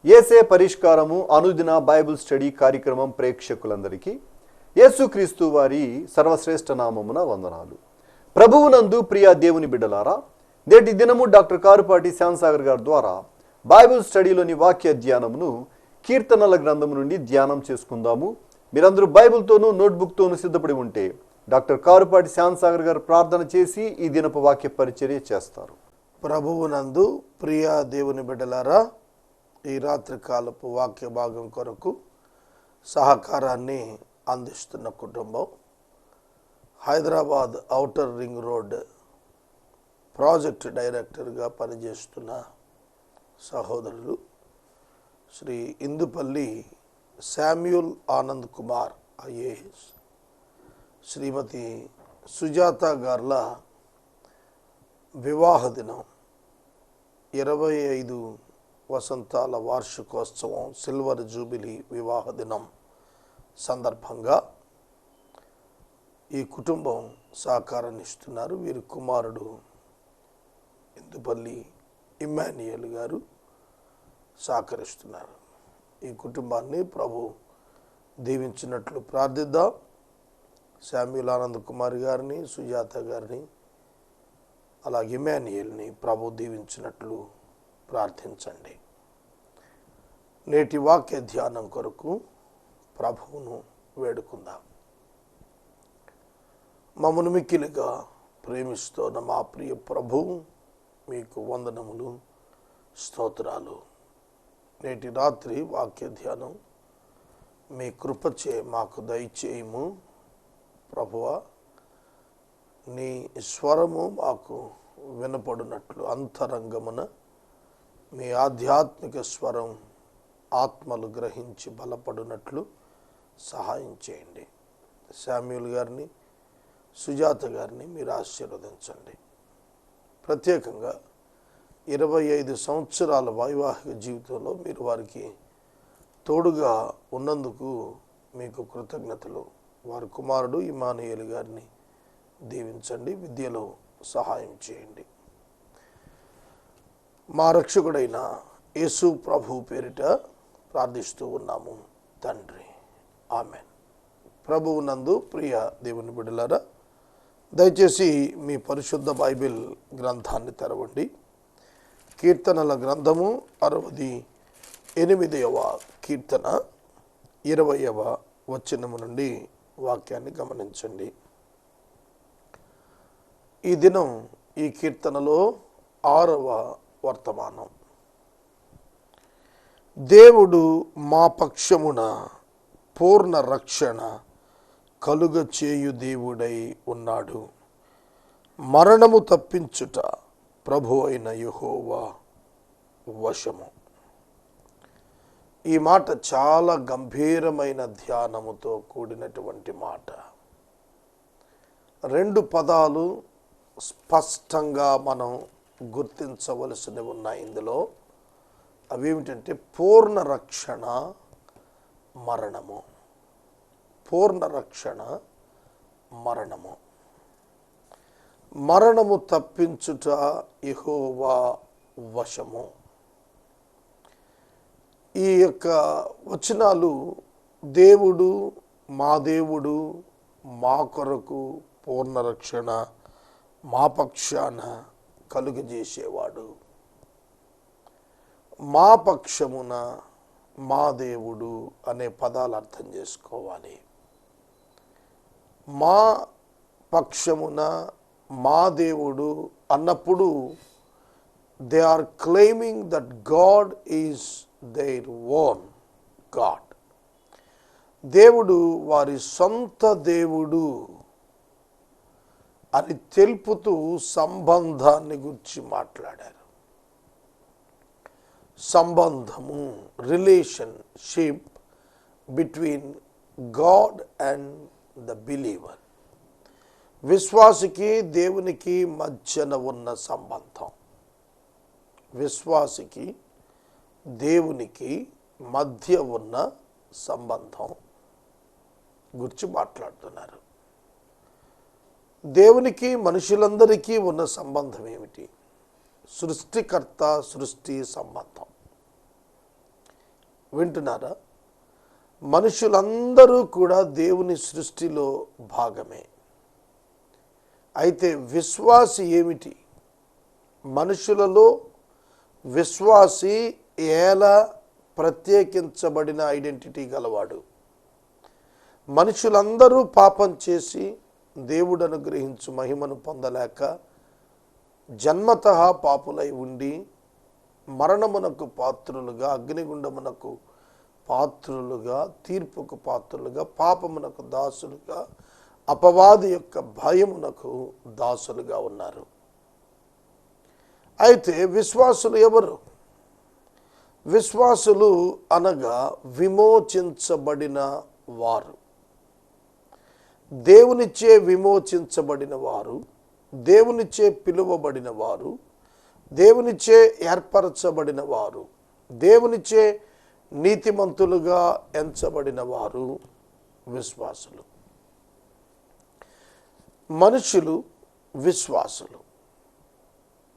యేసే పరిష్కారము అనుదిన Bible study కార్యక్రమం ప్రేక్షకులందరికీ యేసుక్రీస్తు వారి సర్వశ్రేష్ఠ నామమున వందనాలు. ప్రభువునందు ప్రియ దేవుని బిడ్డలారా, నేటి దినము డాక్టర్ కారుపాటి శ్యాంసాగర్ గారి ద్వారా బైబిల్ స్టడీలోని వాక్య ధ్యానమును కీర్తనల గ్రంథము నుండి ధ్యానం చేసుకుందాము. మీరందరూ బైబిల్తోనూ నోట్బుక్తోనూ సిద్ధపడి ఉంటే డాక్టర్ కారుపాటి శ్యాంసాగర్ గారు ప్రార్థన చేసి ఈ దినపు వాక్య పరిచర్య చేస్తారు. ప్రభువునందు ప్రియ దేవుని బిడ్డలారా, ఈ రాత్రి కాలపు వాక్య భాగం కొరకు సహకారాన్ని అందిస్తున్న కుటుంబం Hyderabad outer ring road project డైరెక్టర్గా పనిచేస్తున్న సహోదరులు శ్రీ ఇందుపల్లి శామ్యూల్ ఆనంద్ కుమార్ ఐఏఎస్, శ్రీమతి సుజాత గార్ల వివాహ దినం 25 వసంతాల వార్షికోత్సవం సిల్వర్ జూబిలీ వివాహ దినం సందర్భంగా ఈ కుటుంబం సహకారాన్ని ఇస్తున్నారు. వీరి కుమారుడు ఇందుపల్లి ఇమ్మాన్యుయల్ గారు సహకరిస్తున్నారు. ఈ కుటుంబాన్ని ప్రభు దీవించినట్లు ప్రార్థిద్దాం. శామ్యూల్ ఆనంద్ కుమార్ గారిని, సుజాత గారిని, అలాగే ఇమ్మాన్యుయల్ని ప్రభు దీవించినట్లు ప్రార్థించండి. నేటి వాక్య ధ్యానం కొరకు ప్రభువును వేడుకుందాం. మమ్మను మిక్కిలిగా ప్రేమిస్తున్న మా ప్రియ ప్రభువు, మీకు వందనములు, స్తోత్రాలు. నేటి రాత్రి వాక్య ధ్యానం మీ కృపచే మాకు దయచేయము ప్రభువా. నీ స్వరము మాకు వినపడినట్లు అంతరంగమున మీ ఆధ్యాత్మిక స్వరం ఆత్మలు గ్రహించి బలపడినట్లు సహాయం చేయండి. శామ్యూల్ గారిని, సుజాత గారిని మీరు ఆశీర్వదించండి. ప్రత్యేకంగా 25 సంవత్సరాల వైవాహిక జీవితంలో మీరు వారికి తోడుగా ఉన్నందుకు మీకు కృతజ్ఞతలు. వారి కుమారుడు ఇమ్మానుయేలు గారిని దీవించండి, విద్యలో సహాయం చేయండి. మా రక్షకుడైన యేసు ప్రభు పేరిట ప్రార్థిస్తూ ఉన్నాము తండ్రి, ఆమెన్. ప్రభువు నందు ప్రియ దేవుని బిడ్డలారా, దయచేసి మీ పరిశుద్ధ బైబిల్ గ్రంథాన్ని తెరవండి. కీర్తనల గ్రంథము 68వ కీర్తన 20వ వచనము నుండి వాక్యాన్ని గమనించండి. ఈ దినం ఈ కీర్తనలో 6వ వర్తమానం. దేవుడు మా పక్షమున పూర్ణ రక్షణ కలుగ చేయు దేవుడై ఉన్నాడు. మరణము తప్పించుట ప్రభు అయిన యెహోవా వశము. ఈ మాట చాలా గంభీరమైన ధ్యానముతో కూడినటువంటి మాట. 2 పదాలు స్పష్టంగా మనం గుర్తించవలసినవి ఉన్నాయి ఇందులో. అవేమిటంటే పూర్ణ రక్షణ, మరణము. పూర్ణ రక్షణ, మరణము. మరణము తప్పించుట యెహోవా వశము. ఈ యొక్క వచనాలు దేవుడు, మా దేవుడు మా కొరకు పూర్ణ రక్షణ మా పక్షాన కలుగజేసేవాడు. మా పక్షమున, మా దేవుడు అనే పదాలు అర్థం చేసుకోవాలి. మా పక్షమున, మా దేవుడు అన్నప్పుడు they are claiming that God is their own God. దేవుడు వారి సొంత దేవుడు అని తెలుపుతూ సంబంధాన్ని గురించి మాట్లాడారు. సంబంధము, relationship between God and the believer. విశ్వాసికి దేవునికి మధ్యన ఉన్న సంబంధం. విశ్వాసికి దేవునికి మధ్య ఉన్న సంబంధం గురించి మాట్లాడుతున్నారు. దేవునికి మనుషులందరికీ ఉన్న సంబంధం ఏమిటి? సృష్టికర్త సృష్టి సంబంధం. వింటున్నారా? మనుషులందరూ కూడా దేవుని సృష్టిలో భాగమే. అయితే విశ్వాసి ఏమిటి? మనుషులలో విశ్వాసి ఎలా ప్రత్యేకించబడిన ఐడెంటిటీ గలవాడు? మనుషులందరూ పాపం చేసి దేవుడు అనుగ్రహించు మహిమను పొందలేక జన్మతః పాపులై ఉండి మరణమునకు పాత్రులుగా, అగ్నిగుండమునకు పాత్రులుగా, తీర్పుకు పాత్రులుగా, పాపమునకు దాసులుగా, అపవాది యొక్క భయమునకు దాసులుగా ఉన్నారు. అయితే విశ్వాసులు ఎవరు? విశ్వాసులు అనగా విమోచించబడిన వారు, దేవునిచే విమోచించబడిన వారు, దేవునిచే పిలువబడిన వారు, దేవునిచే ఏర్పరచబడిన వారు, దేవునిచే నీతిమంతులుగా ఎంచబడిన వారు విశ్వాసులు. మనుషులు విశ్వాసులు.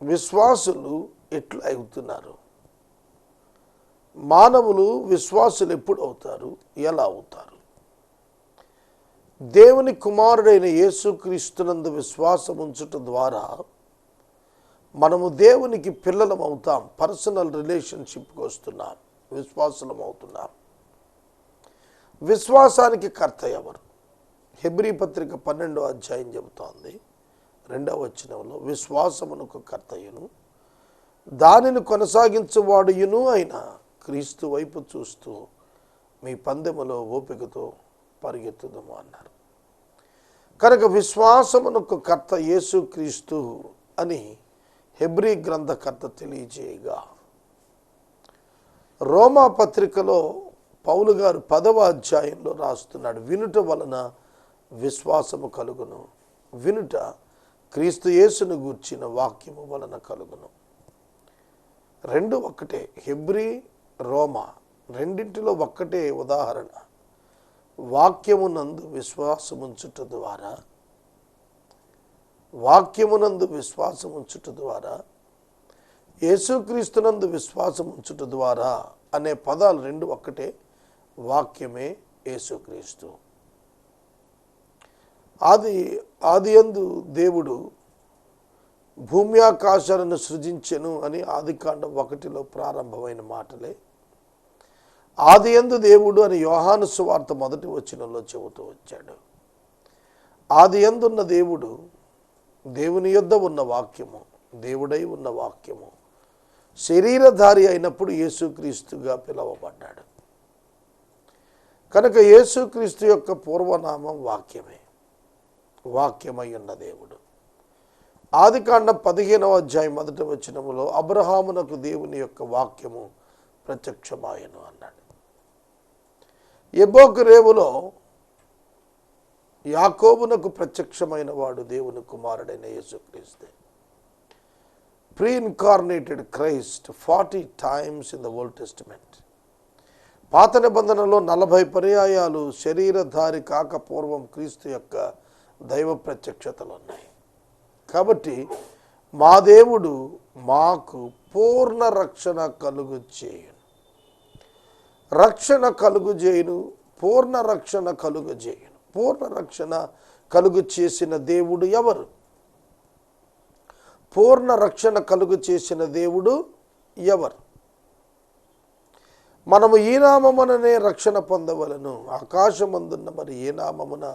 విశ్వాసులు ఎట్లా అవుతున్నారు? మానవులు విశ్వాసులు ఎప్పుడు అవుతారు? ఎలా అవుతారు? దేవుని కుమారుడైన యేసుక్రీస్తునందు విశ్వాసం ఉంచుట ద్వారా మనము దేవునికి పిల్లలం అవుతాం. పర్సనల్ రిలేషన్షిప్కి వస్తున్నాం, విశ్వాసులం అవుతున్నాం. విశ్వాసానికి కర్త ఎవరు? హెబ్రీ పత్రిక 12వ అధ్యాయం చెబుతోంది 2వ వచనంలో, విశ్వాసమునకు కర్తయును దానిని కొనసాగించువాడుయును అయిన క్రీస్తు వైపు చూస్తూ మీ పందెములో ఓపికతో పరిగెత్తుదము అన్నారు. కనుక విశ్వాసమునకు కర్త యేసుక్రీస్తు అని హెబ్రీ గ్రంథకర్త తెలియజేయగా, రోమా పత్రికలో పౌలు గారు 10వ అధ్యాయంలో రాస్తున్నాడు, వినుట వలన విశ్వాసము కలుగును, వినుట క్రీస్తు యేసును గూర్చిన వాక్యము వలన కలుగును. రెండు ఒక్కటే. హెబ్రీ, రోమా రెండింటిలో ఒక్కటే ఉదాహరణ. వాక్యమునందు విశ్వాసముంచుట ద్వారా, వాక్యమునందు విశ్వాసముంచుట ద్వారా, యేసుక్రీస్తునందు విశ్వాసముంచుట ద్వారా అనే పదాలు రెండు ఒక్కటే. వాక్యమే యేసుక్రీస్తు. ఆదియందు దేవుడు భూమి ఆకాశాలను సృజించెను అని ఆదికాండం 1లో ప్రారంభమైన మాటలే ఆదియందు దేవుడు అని యోహాను సువార్త 1వ వచనంలో చెబుతూ వచ్చాడు. ఆదియందున్న దేవుడు, దేవుని యొద్ద ఉన్న వాక్యము, దేవుడై ఉన్న వాక్యము శరీరధారి అయినప్పుడు యేసుక్రీస్తుగా పిలువబడ్డాడు. కనుక యేసుక్రీస్తు యొక్క పూర్వనామం వాక్యమే, వాక్యమై ఉన్న దేవుడు. ఆదికాండం 15వ అధ్యాయం 1వ వచనములో అబ్రహామునకు దేవుని యొక్క వాక్యము ప్రత్యక్షమాయను అన్నాడు. యెబోకు రేవులో యాకోబునకు ప్రత్యక్షమైన వాడు దేవుని కుమారుడైన యేసుక్రీస్తే. Pre-incarnated Christ 40 times in the old testament. పాత నిబంధనలో 40 పర్యాయాలు శరీరధారి కాక పూర్వం క్రీస్తు యొక్క దైవ ప్రత్యక్షతలు ఉన్నాయి. కాబట్టి మా దేవుడు మాకు పూర్ణ రక్షణ కలుగు చేయును, రక్షణ కలుగు చేయును, పూర్ణ రక్షణ కలుగు చేయును. పూర్ణ రక్షణ కలుగు చేసిన దేవుడు ఎవరు? పూర్ణ రక్షణ కలుగు చేసిన దేవుడు ఎవరు? మనము ఈ నామముననే రక్షణ పొందవలను, ఆకాశమందున్న మరి ఏ నామమున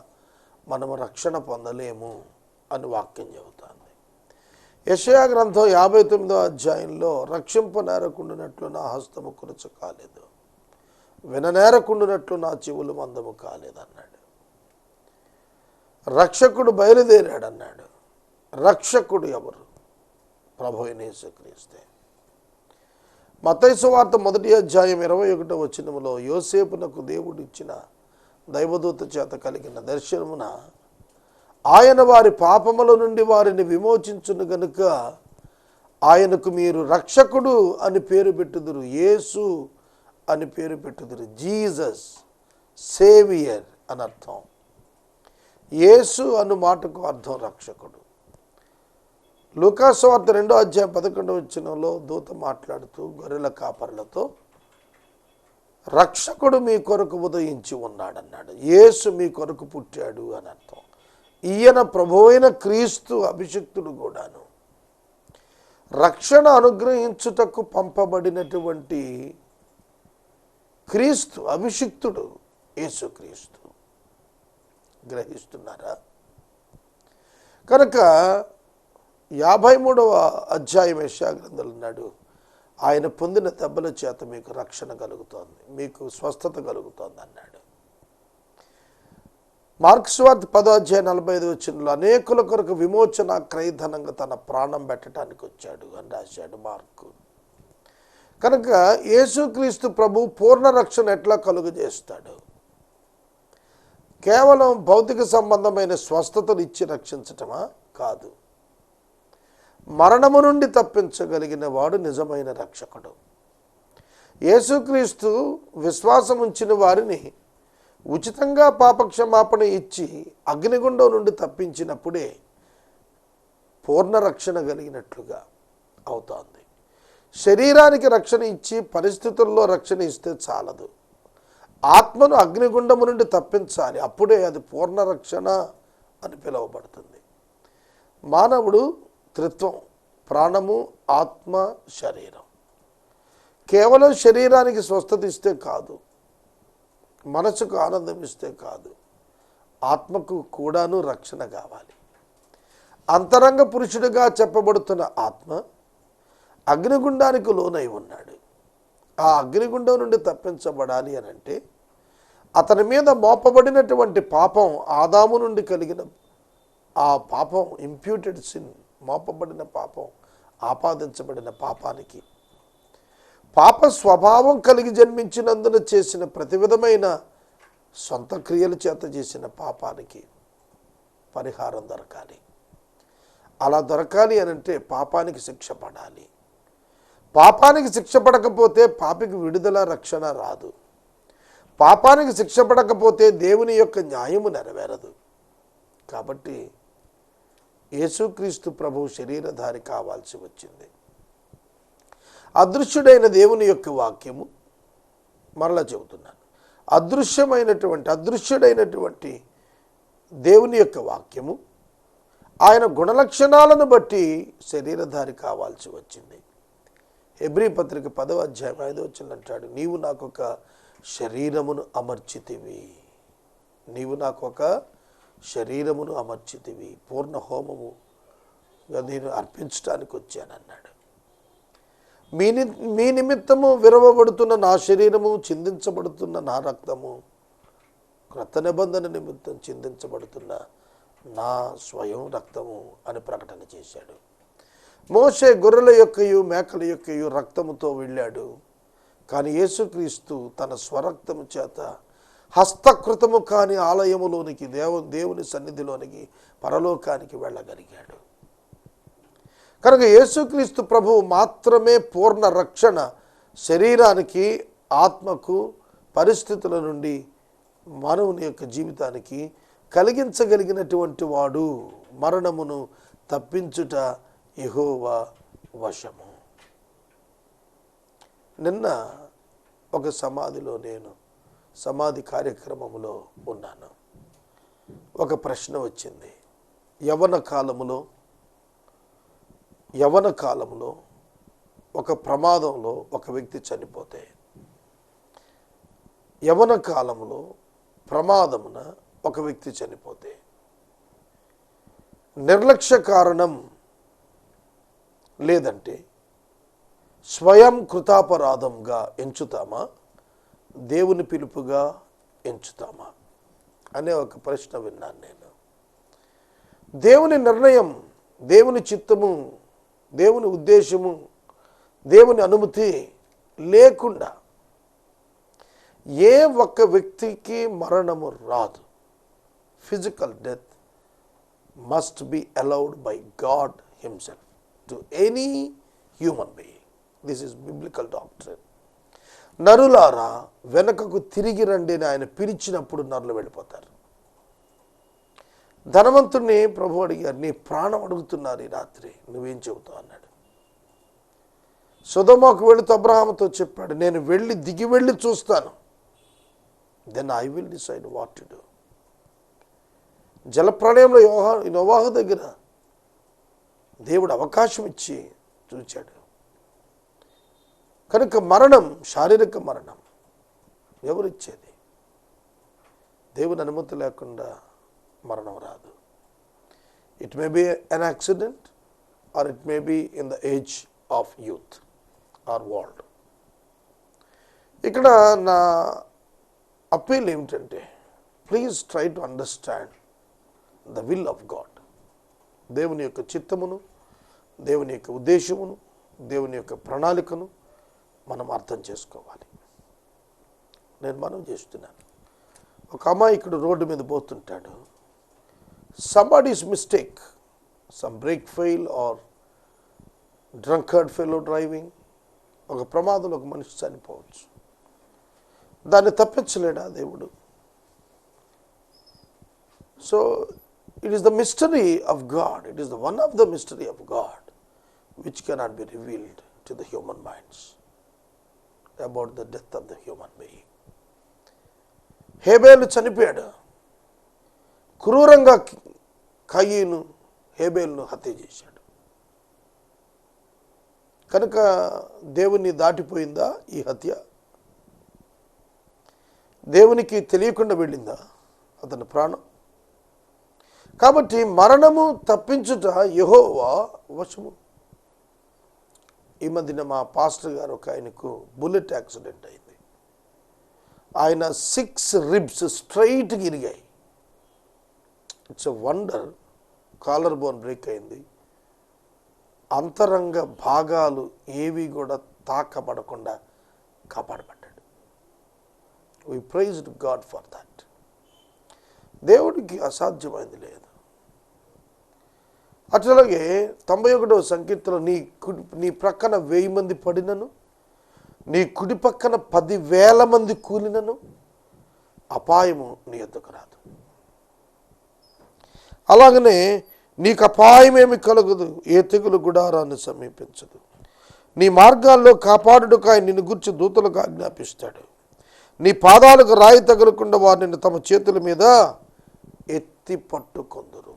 మనము రక్షణ పొందలేము అని వాక్యం చెబుతుంది. యెషయా గ్రంథం 59వ అధ్యాయంలో రక్షింపనేరకుండునట్లు నా హస్తము కురుచు కాలేదు, విననేరకుండునట్లు నా చెవులు మందము కాలేదన్నాడు. రక్షకుడు బయలుదేరాడు అన్నాడు. రక్షకుడు ఎవరు? ప్రభువైన యేసుక్రీస్తే. మత్తయి సువార్త 1వ అధ్యాయం 21వ వచనములో యోసేపునకు దేవుడు ఇచ్చిన దైవదూత చేత కలిగిన దర్శనమున ఆయన వారి పాపముల నుండి వారిని విమోచించును గనుక ఆయనకు మీరు రక్షకుడు అని పేరు పెట్టుదురు, యేసు అని పేరు పెట్టుదురు. జీసస్, సేవియర్ అని అర్థం. యేసు అను మాటకు అర్థం రక్షకుడు. లూకా సువార్త 2వ అధ్యాయం 11వ వచనంలో దూత మాట్లాడుతూ గొర్రెల కాపరులతో, రక్షకుడు మీ కొరకు ఉదయించి ఉన్నాడన్నాడు. యేసు మీ కొరకు పుట్టాడు అని అర్థం. ఈయన ప్రభువైన క్రీస్తు అభిషిక్తుడు కూడాను. రక్షణ అనుగ్రహించుటకు పంపబడినటువంటి క్రీస్తు అభిషిక్తుడు యేసుక్రీస్తు. గ్రహిస్తున్నారా? కనుక 53వ అధ్యాయం యెషయా గ్రంథంలో అన్నాడు, ఆయన పొందిన దెబ్బల చేత మీకు రక్షణ కలుగుతోంది, మీకు స్వస్థత కలుగుతోంది అన్నాడు. మార్కు సువార్త 10వ అధ్యాయం 45వ వచనంలో అనేకుల కొరకు విమోచన క్రయధనంగా తన ప్రాణం పెట్టడానికి వచ్చాడు అని రాశాడు మార్కు. కనుక యేసుక్రీస్తు ప్రభు పూర్ణ రక్షణ ఎట్లా కలుగజేస్తాడు? కేవలం భౌతిక సంబంధమైన స్వస్థతలు ఇచ్చి రక్షించటమా? కాదు. మరణము నుండి తప్పించగలిగిన వాడు నిజమైన రక్షకుడు. యేసుక్రీస్తు విశ్వాసం ఉంచిన వారిని ఉచితంగా పాపక్షమాపణ ఇచ్చి అగ్నిగుండం నుండి తప్పించినప్పుడే పూర్ణ రక్షణ కలిగినట్లుగా అవుతోంది. శరీరానికి రక్షణ ఇచ్చి పరిస్థితుల్లో రక్షణ ఇస్తే చాలదు. ఆత్మను అగ్నిగుండము నుండి తప్పించాలి, అప్పుడే అది పూర్ణ రక్షణ అని పిలువబడుతుంది. మానవుడు త్రిత్వం, ప్రాణము, ఆత్మ, శరీరం. కేవలం శరీరానికి స్వస్థత ఇస్తే కాదు, మనసుకు ఆనందం ఇస్తే కాదు, ఆత్మకు కూడాను రక్షణ కావాలి. అంతరంగ పురుషుడిగా చెప్పబడుతున్న ఆత్మ అగ్నిగుండానికి లోనై ఉన్నాడు. ఆ అగ్నిగుండం నుండి తప్పించబడాలి అని అంటే అతని మీద మోపబడినటువంటి పాపం, ఆదాము నుండి కలిగిన ఆ పాపం, ఇంప్యూటెడ్ సిన్, మోపబడిన పాపం, ఆపాదించబడిన పాపానికి, పాప స్వభావం కలిగి జన్మించినందున చేసిన ప్రతి విధమైన సొంత క్రియల చేత చేసిన పాపానికి పరిహారం దొరకాలి. అలా దొరకాలి అని అంటే పాపానికి శిక్ష పడాలి. పాపానికి శిక్ష పడకపోతే పాపికి విడుదల, రక్షణ రాదు. పాపానికి శిక్ష పడకపోతే దేవుని యొక్క న్యాయము నెరవేరదు. కాబట్టి యేసుక్రీస్తు ప్రభు శరీరధారి కావాల్సి వచ్చింది. అదృశ్యుడైన దేవుని యొక్క వాక్యము, మరలా చెబుతున్నాను, అదృశ్యుడైనటువంటి దేవుని యొక్క వాక్యము ఆయన గుణలక్షణాలను బట్టి శరీరధారి కావాల్సి వచ్చింది. హెబ్రీ పత్రిక 10వ అధ్యాయం 5వ వచనం అంటాడు, నీవు నాకు ఒక శరీరమును అమర్చితివి, నీవు నాకు ఒక శరీరమును అమర్చితివి, పూర్ణ హోమము నేను అర్పించడానికి వచ్చానన్నాడు. మీ నిమిత్తము విరవబడుతున్న నా శరీరము, చిందించబడుతున్న నా రక్తము, క్రొత్త నిబంధన నిమిత్తం చిందించబడుతున్న నా స్వయం రక్తము అని ప్రకటన చేశాడు. మోషే గొర్రెల యొక్కయు మేకల యొక్కయు రక్తముతో వెళ్ళాడు, కానీ యేసుక్రీస్తు తన స్వరక్తము చేత హస్తకృతము కాని ఆలయములోనికి, దేవుని సన్నిధిలోనికి, పరలోకానికి వెళ్ళగలిగాడు. కనుక యేసుక్రీస్తు ప్రభువు మాత్రమే పూర్ణ రక్షణ శరీరానికి, ఆత్మకు, పరిస్థితుల నుండి మానవుని యొక్క జీవితానికి కలిగించగలిగినటువంటి వాడు. మరణమును తప్పించుట యెహోవా వశము. నిన్న ఒక సమాధిలో, నేను సమాధి కార్యక్రమంలో ఉన్నాను. ఒక ప్రశ్న వచ్చింది. యవ్వన కాలములో ఒక ప్రమాదంలో ఒక వ్యక్తి చనిపోతే, యవ్వన కాలంలో ప్రమాదమున ఒక వ్యక్తి చనిపోతే నిర్లక్ష్య కారణం లేదంటే స్వయం కృతాపరాధంగా ఎంచుతామా, దేవుని పిలుపుగా ఎంచుతామా అనే ఒక ప్రశ్న విన్నాను నేను. దేవుని నిర్ణయం, దేవుని చిత్తము, దేవుని ఉద్దేశము, దేవుని అనుమతి లేకుండా ఏ ఒక్క వ్యక్తికి మరణము రాదు. Physical death must be allowed by God himself to any human being. This is biblical doctrine. నరులారా వెనకకు తిరిగి రండి అని ఆయన పిలిచినప్పుడు నరులు వెళ్ళిపోతారు. ధనవంతుడిని ప్రభు అడిగారు, నీ ప్రాణం అడుగుతున్నారు ఈ రాత్రి, నువ్వేం చెబుతావు అన్నాడు. సొదొమకు వెళుతూ అబ్రహాముతో చెప్పాడు, నేను దిగి వెళ్ళి చూస్తాను, then I will decide what to do. జలప్రళయంలో నోవాహు దగ్గర దేవుడు అవకాశం ఇచ్చి చూచాడు. కనుక మరణం, శారీరక మరణం ఎవరిచ్చేది? దేవుని అనుమతి లేకుండా మరణం రాదు. It may be an accident or it may be in the age of youth or old. ఇక్కడ నా అప్పీల్ ఏమిటంటే, please try to understand the will of God. దేవుని యొక్క చిత్తమును, దేవుని యొక్క ఉద్దేశమును, దేవుని యొక్క ప్రణాళికను మనం అర్థం చేసుకోవాలి. నేను మనం చేస్తున్నాను. ఒక అమాయకుడు రోడ్డు మీద పోతుంటాడు. somebody's mistake, some brake fail or drunkard fellow driving, ఒక ప్రమాదంలో ఒక మనిషి చనిపోవచ్చు. దాన్ని తప్పించలేడా దేవుడు? So it is the mystery of God, it is the one of the mystery of God which cannot be revealed to the human minds about the death of the human being. హేబేలు చనిపోయాడు. క్రూరంగా కయీను హేబేలును హత్య చేశాడు. కనుక దేవుని దాటిపోయిందా ఈ హత్య? దేవునికి తెలియకుండా వెళ్ళిందా అతని ప్రాణం? కాబట్టి మరణము తప్పించుట యెహోవా వశము. ఈ మధ్యన మా పాస్టర్ గారు ఒక ఆయనకు బుల్లెట్ యాక్సిడెంట్ అయింది. ఆయన 6 ribs స్ట్రైట్గా ఇరిగాయి. It's a wonder. Collar bone break అయింది. అంతరంగ భాగాలు ఏవి కూడా తాకబడకుండా కాపాడబడ్డాడు. We praised God for that. దేవుడికి అసాధ్యమైంది లేదు. అట్లాగే 91వ సంకీర్తనలో నీ ప్రక్కన 1000 మంది పడినను, నీ కుడి పక్కన 10,000 మంది కూలినను అపాయము నీ యొద్దకు రాదు. అలాగనే నీకు అపాయమేమి కలుగదు, ఏ తెగులు గుడారాన్ని సమీపించదు. నీ మార్గాల్లో కాపాడుటకు ఆయన నిన్ను గురించి దూతలకు ఆజ్ఞాపిస్తాడు. నీ పాదాలకు రాయి తగలకుండా వారు నిన్ను తమ చేతుల మీద ఎత్తి పట్టుకొందరు.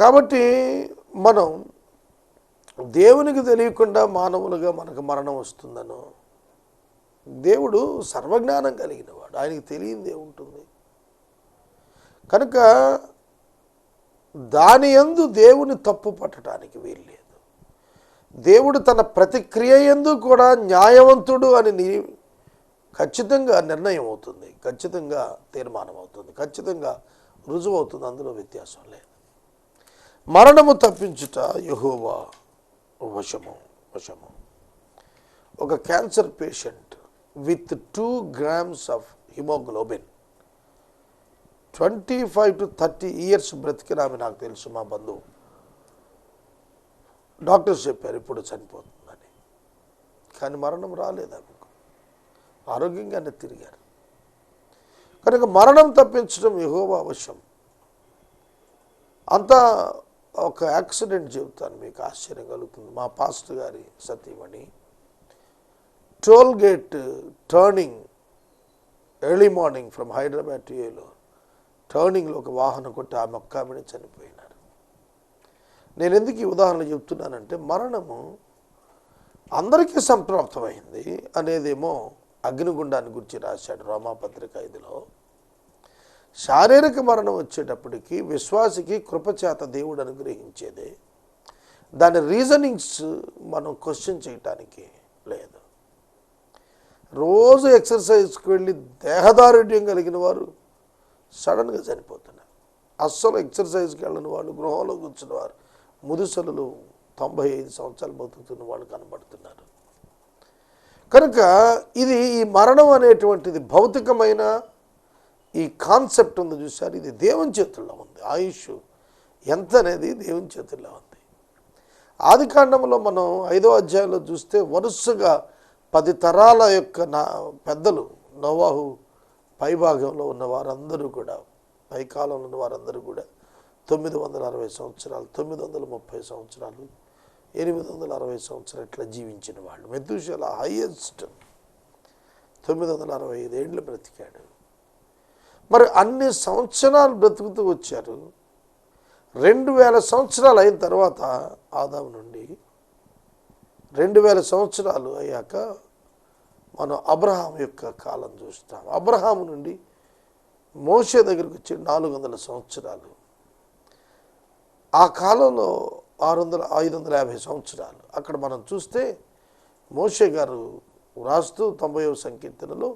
కాబట్టి మనం దేవునికి తెలియకుండా మానవులుగా మనకు మరణం వస్తుందనో, దేవుడు సర్వజ్ఞానం కలిగిన వాడు, ఆయనకి తెలియంది ఏముంటుంది? కనుక దాని యందు దేవుని తప్పు పట్టడానికి వీల్లేదు. దేవుడు తన ప్రతిక్రియ యందు కూడా న్యాయవంతుడు అని ఖచ్చితంగా నిర్ణయం అవుతుంది, ఖచ్చితంగా తీర్మానం అవుతుంది, ఖచ్చితంగా రుజువు అవుతుంది. అందులో వ్యత్యాసం లేదు. మరణము తప్పించుట యెహోవా వశము. ఒక cancer patient with 2 grams of haemoglobin 25 to 30 years బ్రతికిన ఆమె నాకు తెలుసు, మా బంధువు. డాక్టర్స్ చెప్పారు ఇప్పుడు చనిపోతుందని. కానీ మరణం రాలేదు ఆమెకు, ఆరోగ్యంగానే తిరిగారు. కనుక మరణం తప్పించడం యెహోవా వశం. అంతా ఒక యాక్సిడెంట్ చెబుతాను, మీకు ఆశ్చర్యం కలుగుతుంది. మా పాస్టర్ గారి సతీమణి toll gate turning early morning from Hyderabad to Eluru టర్నింగ్లో ఒక వాహనం కొట్టి ఆమె ఒక్క ఆమెనే చనిపోయినారు. నేను ఎందుకు ఈ ఉదాహరణ చెప్తున్నానంటే, మరణము అందరికీ సంప్రాప్తమైంది అనేదేమో అగ్నిగుండాన్ని గురించి రాశాడు రోమాపత్రిక 5లో. శారీరక మరణం వచ్చేటప్పటికి విశ్వాసికి కృపచేత దేవుడు అనుగ్రహించేదే. దాని రీజనింగ్స్ మనం క్వశ్చన్ చేయటానికి లేదు. రోజు ఎక్సర్సైజ్కి వెళ్ళి దేహదారుఢ్యం కలిగిన వారు సడన్గా చనిపోతున్నారు. అస్సలు ఎక్సర్సైజ్కి వెళ్ళిన వాళ్ళు, గృహంలో కూర్చున్న వారు, ముదుసలు 95 సంవత్సరాలు బతుకుతున్న వాళ్ళు కనబడుతున్నారు. కనుక ఇది ఈ మరణం అనేటువంటిది భౌతికమైన ఈ కాన్సెప్ట్ ఉంది చూసారు, ఇది దేవుని చేతుల్లో ఉంది. ఆయుష్ ఎంత అనేది దేవుని చేతుల్లో ఉంది. ఆదికాండంలో మనం 5వ అధ్యాయంలో చూస్తే వరుసగా 10 తరాల యొక్క పెద్దలు, నోవాహు పైభాగంలో ఉన్న వారందరూ కూడా, పైకాలంలో ఉన్న వారందరూ కూడా 960 సంవత్సరాలు, 930 సంవత్సరాలు 860 సంవత్సరాలు ఇట్లా జీవించిన వాళ్ళు. మెతూషెల హైయెస్ట్ 965 ఏళ్ళు బ్రతికాడు. మరి అన్ని సంవత్సరాలు బ్రతుకుతూ వచ్చారు. 2000 సంవత్సరాలు అయిన తర్వాత ఆదాము నుండి 2000 సంవత్సరాలు అయ్యాక మనం అబ్రహాం యొక్క కాలం చూస్తాం. అబ్రహాము నుండి మోషే దగ్గరికి వచ్చి 400 సంవత్సరాలు. ఆ కాలంలో 550 సంవత్సరాలు. అక్కడ మనం చూస్తే మోషే గారు రాస్తూ 90వ సంకీర్తనలో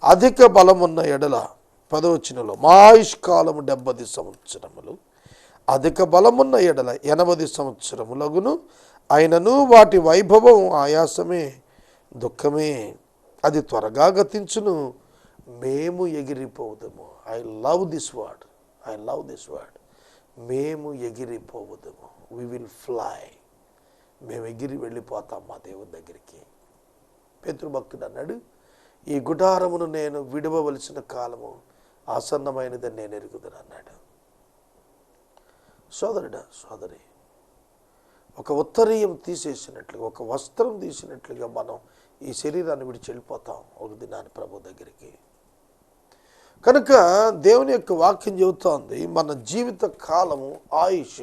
అధిక బలమున్న ఎడల 10వ వచనంలో మా ఆయుష్కాలము 70 సంవత్సరములు, అధిక బలమున్న ఎడల 80 సంవత్సరములగును, అయినను వాటి వైభవం ఆయాసమే దుఃఖమే, అది త్వరగా గతించును, మేము ఎగిరిపోదుము. ఐ లవ్ దిస్ వర్డ్, మేము ఎగిరిపోవదుము. వి విల్ ఫ్లై, మేము ఎగిరి వెళ్ళిపోతాం మా దేవుని దగ్గరికి. పేతురుభక్తుడు అన్నాడు, ఈ గుడారమును నేను విడవవలసిన కాలము ఆసన్నమైనదని నేను ఎరుగుదును అన్నాడు. సోదరుడా సోదరి, ఒక ఉత్తరీయం తీసేసినట్లుగా, ఒక వస్త్రం తీసినట్లుగా మనం ఈ శరీరాన్ని విడిచి వెళ్ళిపోతాం ఒక దినాన్ని ప్రభు దగ్గరికి. కనుక దేవుని యొక్క వాక్యం చెబుతోంది, మన జీవిత కాలము ఆయుష్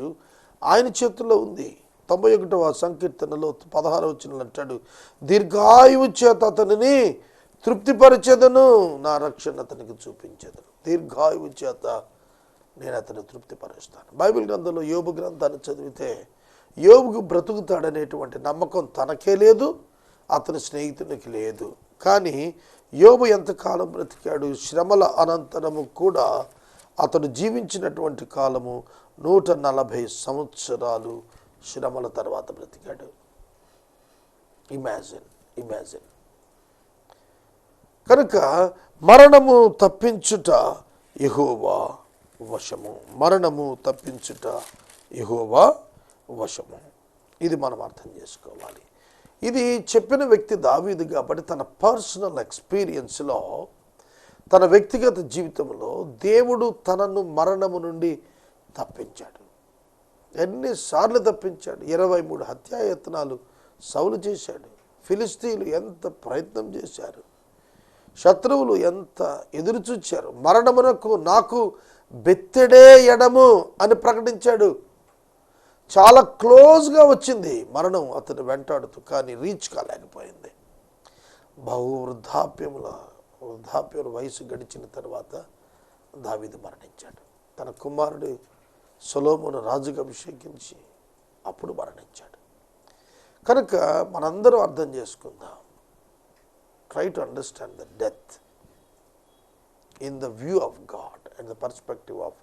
ఆయన చేతుల్లో ఉంది. 91వ సంకీర్తనలో 16వ వచనంలో అంటాడు, దీర్ఘాయువు చేత అతనిని తృప్తిపరిచేదను, నా రక్షణ అతనికి చూపించేదను. దీర్ఘాయువు చేత నేను అతను తృప్తిపరుస్తాను. బైబిల్ గ్రంథంలో యోబు గ్రంథాన్ని చదివితే యోబుకు బ్రతుకుతాడనేటువంటి నమ్మకం తనకే లేదు, అతని స్నేహితునికి లేదు. కానీ యోబు ఎంతకాలం బ్రతికాడు? శ్రమల అనంతరము కూడా అతడు జీవించినటువంటి కాలము 140 సంవత్సరాలు శ్రమల తర్వాత బ్రతికాడు. ఇమాజిన్. కనుక మరణము తప్పించుట యెహోవా వశము, మరణము తప్పించుట యెహోవా వశము. ఇది మనం అర్థం చేసుకోవాలి. ఇది చెప్పిన వ్యక్తి దావీదు కాబట్టి తన పర్సనల్ ఎక్స్పీరియన్స్లో, తన వ్యక్తిగత జీవితంలో దేవుడు తనను మరణము నుండి తప్పించాడు. ఎన్నిసార్లు తప్పించాడు? 23 హత్యాయత్నాలు సౌలు చేశాడు. ఫిలిస్తీన్లు ఎంత ప్రయత్నం చేశారు, శత్రువులు ఎంత ఎదురు చూచారు. మరణమునకు నాకు బెత్తెడే ఎడము అని ప్రకటించాడు. చాలా క్లోజ్గా వచ్చింది మరణం అతను వెంటాడుతూ, కానీ రీచ్ కాలేకపోయింది. వృద్ధాప్యం వయసు గడిచిన తర్వాత దావీదు మరణించాడు. తన కుమారుడు సొలొమోను రాజుగా అభిషేకించి అప్పుడు మరణించాడు. కనుక మనందరం అర్థం చేసుకుందాం. Try to understand the death in the view of God and the perspective of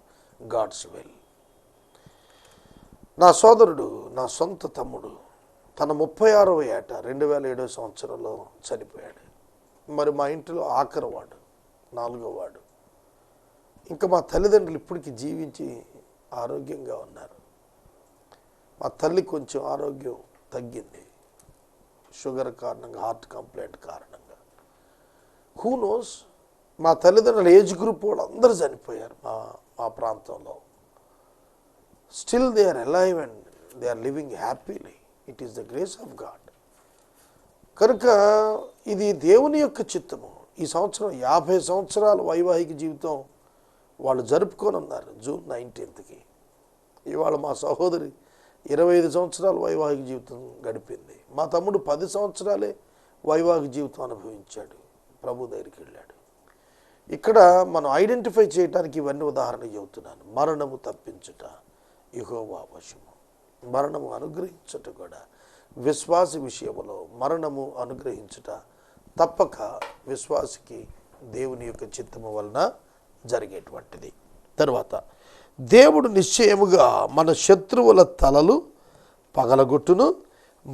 God's will. నా సోదరుడు, నా సొంత తమ్ముడు తన 36వ ఏట 2007 సంవత్సరంలో చనిపోయాడు. మరి మా ఇంటిలో ఆఖరివాడు, 4వ వాడు. ఇంకా మా తల్లిదండ్రులు ఇప్పటికీ జీవించి ఆరోగ్యంగా ఉన్నారు. మా తల్లి కొంచెం ఆరోగ్యం తగ్గింది, షుగర్ కారణంగా, హార్ట్ కంప్లైంట్ కారణంగా. హూ నోస్, మా తల్లిదండ్రుల ఏజ్ గ్రూప్ వాళ్ళు అందరూ చనిపోయారు మా ప్రాంతంలో. Still they are alive and they are living happily. It is the grace of God. కనుక ఇది దేవుని యొక్క చిత్తము. ఈ సంవత్సరం 50 సంవత్సరాల వైవాహిక జీవితం వాళ్ళు జరుపుకొని ఉన్నారు జూన్ 19కి. ఇవాళ మా సహోదరి 25 సంవత్సరాల వైవాహిక జీవితం గడిపింది. మా తమ్ముడు 10 సంవత్సరాలే వైవాహిక జీవితం అనుభవించాడు, ప్రభు దగ్గరికి వెళ్ళాడు. ఇక్కడ మనం ఐడెంటిఫై చేయడానికి ఇవన్నీ ఉదాహరణ చెబుతున్నాను. మరణము తప్పించుట యెహోవా వశము, మరణము అనుగ్రహించుట కూడా. విశ్వాసి విషయంలో మరణము అనుగ్రహించుట తప్పక విశ్వాసికి దేవుని యొక్క చిత్తము వలన జరిగేటువంటిది. తర్వాత దేవుడు నిశ్చయముగా మన శత్రువుల తలలు పగలగొట్టును,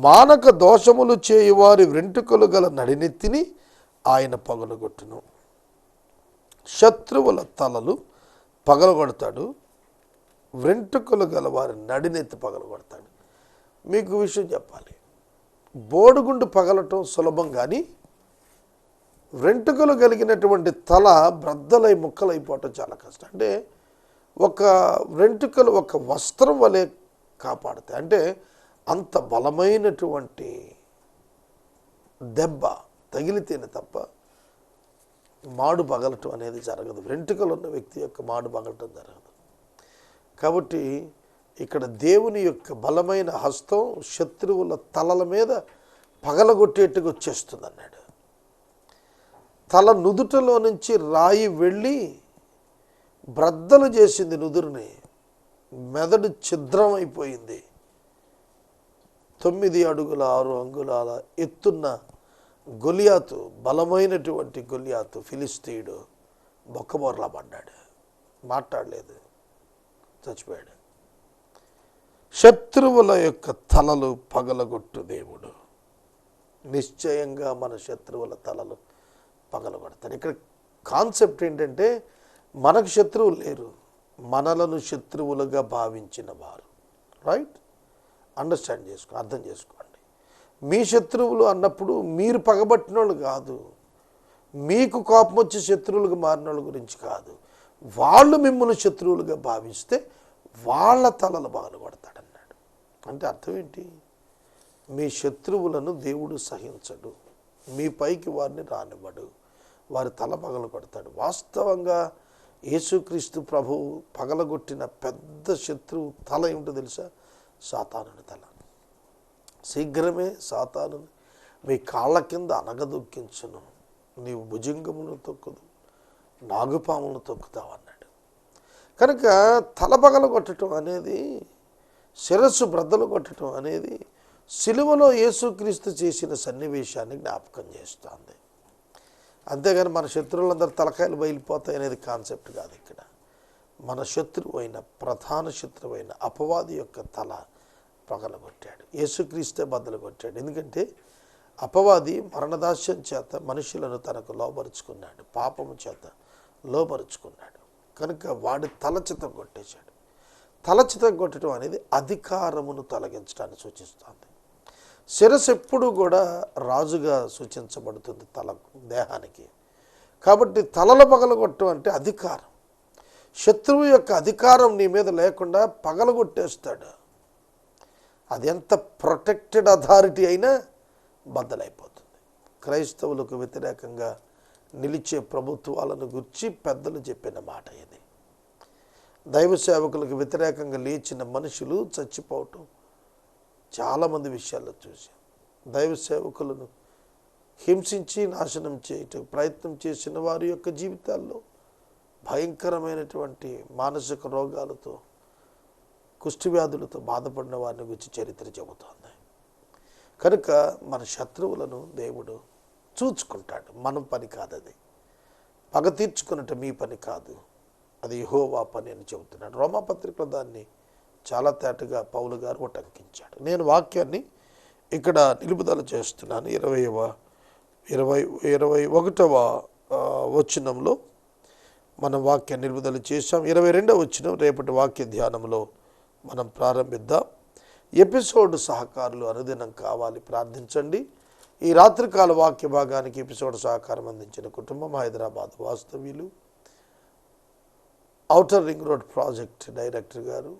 మానక దోషములు చేయువారి వెంట్రుకలు గల నడినెత్తిని ఆయన పగలగొట్టును. శత్రువుల తలలు పగలగొడతాడు, వెంట్రుకలు గల వారి నడినెత్తి పగలగొడతాడు. మీకు విషయం చెప్పాలి, బోడుగుండు పగలటం సులభం, కానీ వెంట్రుకలు కలిగినటువంటి తల బ్రద్దలై ముక్కలైపోవటం చాలా కష్టం. అంటే ఒక వెంట్రుకలు ఒక వస్త్రం వలె కాపాడుతాయి. అంటే అంత బలమైనటువంటి దెబ్బ తగిలితేనే తప్ప మాడు పగలటం అనేది జరగదు. వెంట్రుకలు ఉన్న వ్యక్తి యొక్క మాడు పగలటం జరగదు. కాబట్టి ఇక్కడ దేవుని యొక్క బలమైన హస్తం శత్రువుల తలల మీద పగలగొట్టేట్టుగా వచ్చేస్తుంది అన్నాడు. తల నుదుటలో నుంచి రాయి వెళ్ళి బ్రద్దలు చేసింది నుదురుని, మెదడు ఛిద్రం అయిపోయింది. 9 అడుగుల 6 అంగుళాల ఎత్తున్న గొలియాతు, బలమైనటువంటి గొలియాతు ఫిలిస్తీయుడు బొక్కబోర్లా పడ్డాడు, మాట్లాడలేదు, చచ్చిపోయాడు. శత్రువుల యొక్క తలలు పగలగొట్టు దేవుడు నిశ్చయంగా మన శత్రువుల తలలు పగలగొడతాడు. ఇక్కడ కాన్సెప్ట్ ఏంటంటే మనకు శత్రువులు లేరు, మనలను శత్రువులుగా భావించిన వారు. రైట్? అండర్స్టాండ్ అర్థం చేసుకోండి. మీ శత్రువులు అన్నప్పుడు మీరు పగబట్టిన వాళ్ళు కాదు, మీకు కోపం వచ్చి శత్రువులుగా మారిన వాళ్ళ గురించి కాదు. వాళ్ళు మిమ్మల్ని శత్రువులుగా భావిస్తే వాళ్ళ తలలు పగలగొడతాడన్నాడు. అంటే అర్థం ఏంటి? మీ శత్రువులను దేవుడు సహించడు, మీ పైకి వారిని రానివ్వడు, వారి తల పగలగొడతాడు. వాస్తవంగా యేసుక్రీస్తు ప్రభువు పగలగొట్టిన పెద్ద శత్రువు తల ఏమిటో తెలుసా? సాతానుని తల. శీఘ్రమే సాతాను మీ కాళ్ళ కింద అనగదొక్కించును, నీవు భుజంగములను తొక్కుదు, నాగుపాములను తొక్కుతావు అన్నాడు. కనుక తల పగలగొట్టడం అనేది, శిరస్సు బ్రద్దలు కొట్టడం అనేది సిలువలో యేసుక్రీస్తు చేసిన సన్నివేశాన్ని జ్ఞాపకం చేస్తుంది. అంతేగాని మన శత్రువులందరూ తలకాయలు బయలుపోతాయి అనేది కాన్సెప్ట్ కాదు. ఇక్కడ మన శత్రువు అయిన, ప్రధాన శత్రువు అయిన అపవాది యొక్క తల పగలగొట్టాడు. యేసుక్రీస్తే బద్దలు కొట్టాడు. ఎందుకంటే అపవాది మరణదాస్యం చేత మనుషులను తనకు లోబరుచుకున్నాడు, పాపము చేత లోబరుచుకున్నాడు. కనుక వాడి తలచిత కొట్టేశాడు. తలచిత కొట్టడం అనేది అధికారమును తొలగించడాన్ని సూచిస్తుంది. శిరస్సు ఎప్పుడూ కూడా రాజుగా సూచించబడుతుంది దేహానికి. కాబట్టి తలల పగలగొట్టడం అంటే అధికారం. శత్రువు యొక్క అధికారం నీ మీద లేకుండా పగలగొట్టేస్తాడు. అది ఎంత ప్రొటెక్టెడ్ అథారిటీ అయినా బద్దలైపోతుంది. క్రైస్తవులకు వ్యతిరేకంగా నిలిచే ప్రభుత్వాలను గురించి పెద్దలు చెప్పిన మాట ఇది. దైవ సేవకులకు వ్యతిరేకంగా లేచిన మనుషులు చచ్చిపోవటం చాలామంది విషయాల్లో చూశాం. దైవ సేవకులను హింసించి నాశనం చేయటం ప్రయత్నం చేసిన వారి యొక్క జీవితాల్లో భయంకరమైనటువంటి మానసిక రోగాలతో, కుష్ఠవ్యాధులతో బాధపడిన వారిని గురించి చరిత్ర చెబుతోంది. కనుక మన శత్రువులను దేవుడు చూచుకుంటాడు. మనం పని కాదు అది. పగ తీర్చుకున్నట్టు మీ పని కాదు, అది యెహోవా పని అని చెబుతున్నాడు. రోమాపత్రికలో దాన్ని చాలా తేటగా పౌలు గారు ఉటంకించాడు. నేను వాక్యాన్ని ఇక్కడ నిలుపుదల చేస్తున్నాను. 21వ వచనంలో మనం వాక్యాన్ని నిలుపుదల చేశాం. 22వ వచనం రేపటి వాక్య ధ్యానంలో మనం ప్రారంభిద్దాం. ఎపిసోడ్ సహకారులు అనుదినం కావాలి, ప్రార్థించండి. ఈ రాత్రికాల వాక్య భాగానికి ఎపిసోడ్ సహకారం అందించిన కుటుంబం హైదరాబాద్ వాస్తవ్యులు, outer ring road project director గారు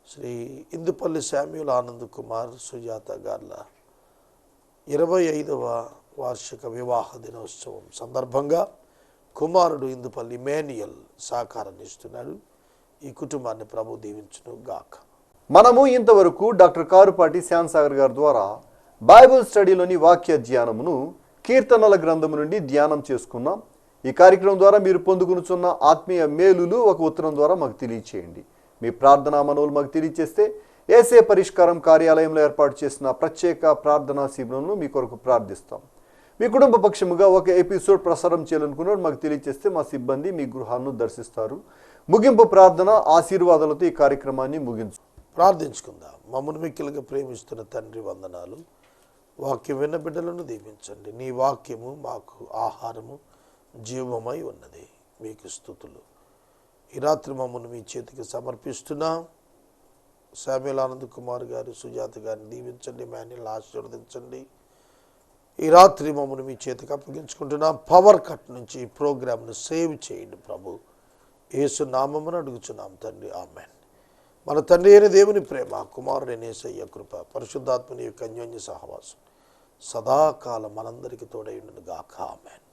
శ్రీ ఇందుపల్లి శామ్యూల్ ఆనంద్ కుమార్ సుజాత గార్ల 25వ వార్షిక వివాహ దినోత్సవం సందర్భంగా కుమారుడు ఇందుపల్లి ఇమాన్యుయల్ సహకారాన్ని ఇస్తున్నాడు. ఈ కుటుంబాన్ని ప్రభు దీవించును గాక. మనము ఇంతవరకు డాక్టర్ కారుపాటి శ్యామ్సాగర్ గారి ద్వారా బైబిల్ స్టడీలోని వాక్య ధ్యానమును కీర్తనల గ్రంథము నుండి ధ్యానం చేసుకున్నాం. ఈ కార్యక్రమం ద్వారా మీరు పొందుకునుచున్న ఆత్మీయ మేలులు ఒక ఉత్తరం ద్వారా మాకు తెలియచేయండి. మీ ప్రార్థనా మనవులు మాకు తెలియచేస్తే ఏసే పరిష్కారం కార్యాలయంలో ఏర్పాటు చేసిన ప్రత్యేక ప్రార్థనా శిబిరంను మీ కొరకు ప్రార్థిస్తాం. మీ కుటుంబ పక్షముగా ఒక ఎపిసోడ్ ప్రసారం చేయాలనుకున్నారు మాకు తెలియచేస్తే మా సిబ్బంది మీ గృహాలను దర్శిస్తారు. ముగింపు ప్రార్థన ఆశీర్వాదాలతో ఈ కార్యక్రమాన్ని ప్రార్థించుకుందాం. మమ్మల్ని మిక్కిలుగా ప్రేమిస్తున్న తండ్రి వందనాలు. వాక్యం విన్న బిడ్డలను దీవించండి. నీ వాక్యము మాకు ఆహారము, జీవమై ఉన్నది. మీకు స్తుతులు. ఈ రాత్రి మమ్మల్ని మీ చేతికి సమర్పిస్తున్నాం. శామ్యూల్ ఆనంద్ కుమార్ గారు, సుజాత గారిని దీవించండి, మాన్యుల్ని ఆశీర్వదించండి. ఈ రాత్రి మమ్మల్ని మీ చేతికి అప్పగించుకుంటున్నాం. పవర్ కట్ నుంచి ఈ ప్రోగ్రామ్ను సేవ్ చేయండి ప్రభు. యేసు నామమున అడుగుచున్నాం తండ్రి, ఆమెన్. మన తండ్రి అయిన దేవుని ప్రేమ, కుమారుడైన యేసయ్య కృప, పరిశుద్ధాత్మని యొక్క అన్యోన్య సహవాసం సదాకాలం మనందరికీ తోడై ఉండును గాక. ఆమేన్.